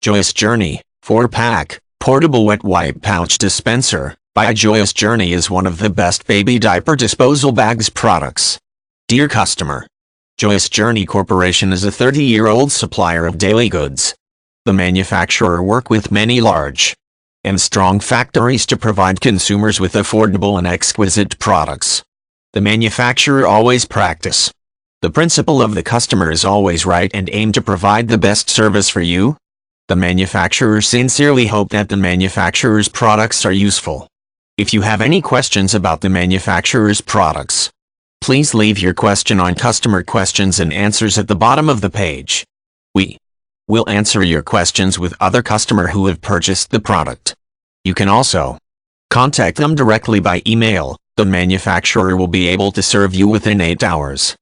Joyous Journey 4-pack Portable Wet Wipe Pouch Dispenser by Joyous Journey is one of the best baby diaper disposal bags products. Dear customer, Joyous Journey Corporation is a 30-year-old supplier of daily goods. The manufacturer works with many large and strong factories to provide consumers with affordable and exquisite products. The manufacturer always practice the principle of the customer is always right and aim to provide the best service for you. The manufacturer sincerely hope that the manufacturer's products are useful. If you have any questions about the manufacturer's products, please leave your question on customer questions and answers at the bottom of the page. We will answer your questions with other customers who have purchased the product. You can also contact them directly by email. The manufacturer will be able to serve you within 8 hours.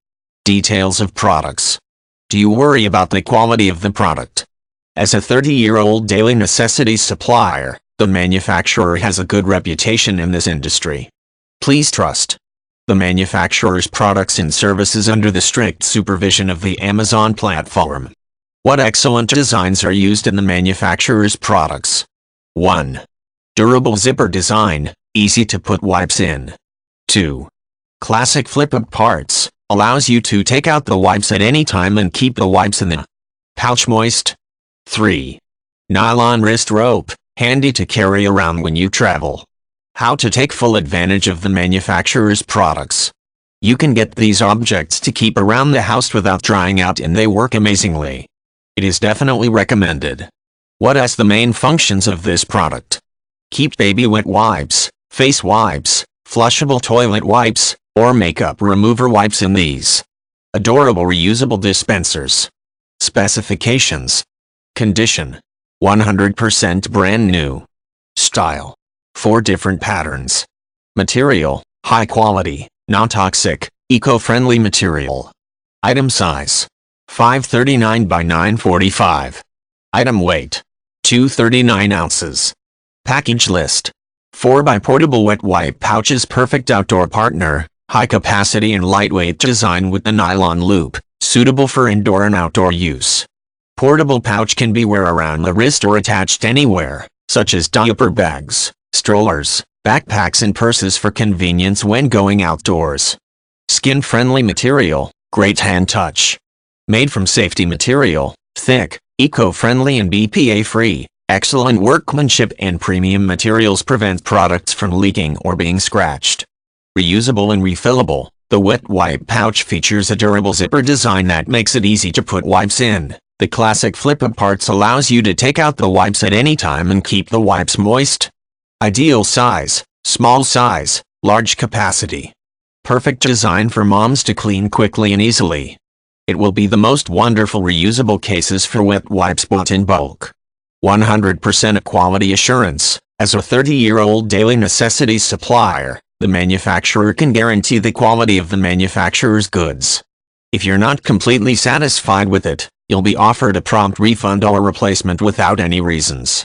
Details of products. Do you worry about the quality of the product? As a 30-year-old daily necessities supplier, the manufacturer has a good reputation in this industry. Please trust the manufacturer's products and services under the strict supervision of the Amazon platform. What excellent designs are used in the manufacturer's products? 1. Durable zipper design, easy to put wipes in. 2. Classic flip-up parts, allows you to take out the wipes at any time and keep the wipes in the pouch moist. 3. Nylon wrist rope, handy to carry around when you travel. How to take full advantage of the manufacturer's products. You can get these objects to keep around the house without drying out and they work amazingly. It is definitely recommended. What are the main functions of this product? Keep baby wet wipes, face wipes, flushable toilet wipes, or makeup remover wipes in these adorable reusable dispensers. Specifications. Condition: 100% brand new. Style: 4 different patterns. Material: high quality, non-toxic, eco-friendly material. Item size: 539 by 945. Item weight: 239 ounces. Package list: 4 portable wet wipe pouches, perfect outdoor partner, high capacity and lightweight design with the nylon loop, suitable for indoor and outdoor use. Portable pouch can be wear around the wrist or attached anywhere, such as diaper bags, strollers, backpacks and purses for convenience when going outdoors. Skin-friendly material, great hand touch. Made from safety material, thick, eco-friendly and BPA-free. Excellent workmanship and premium materials prevent products from leaking or being scratched. Reusable and refillable, the wet wipe pouch features a durable zipper design that makes it easy to put wipes in. The classic flip-up parts allows you to take out the wipes at any time and keep the wipes moist. Ideal size, small size, large capacity. Perfect design for moms to clean quickly and easily. It will be the most wonderful reusable cases for wet wipes bought in bulk. 100% quality assurance. As a 30-year-old daily necessities supplier, the manufacturer can guarantee the quality of the manufacturer's goods. If you're not completely satisfied with it, you'll be offered a prompt refund or replacement without any reasons.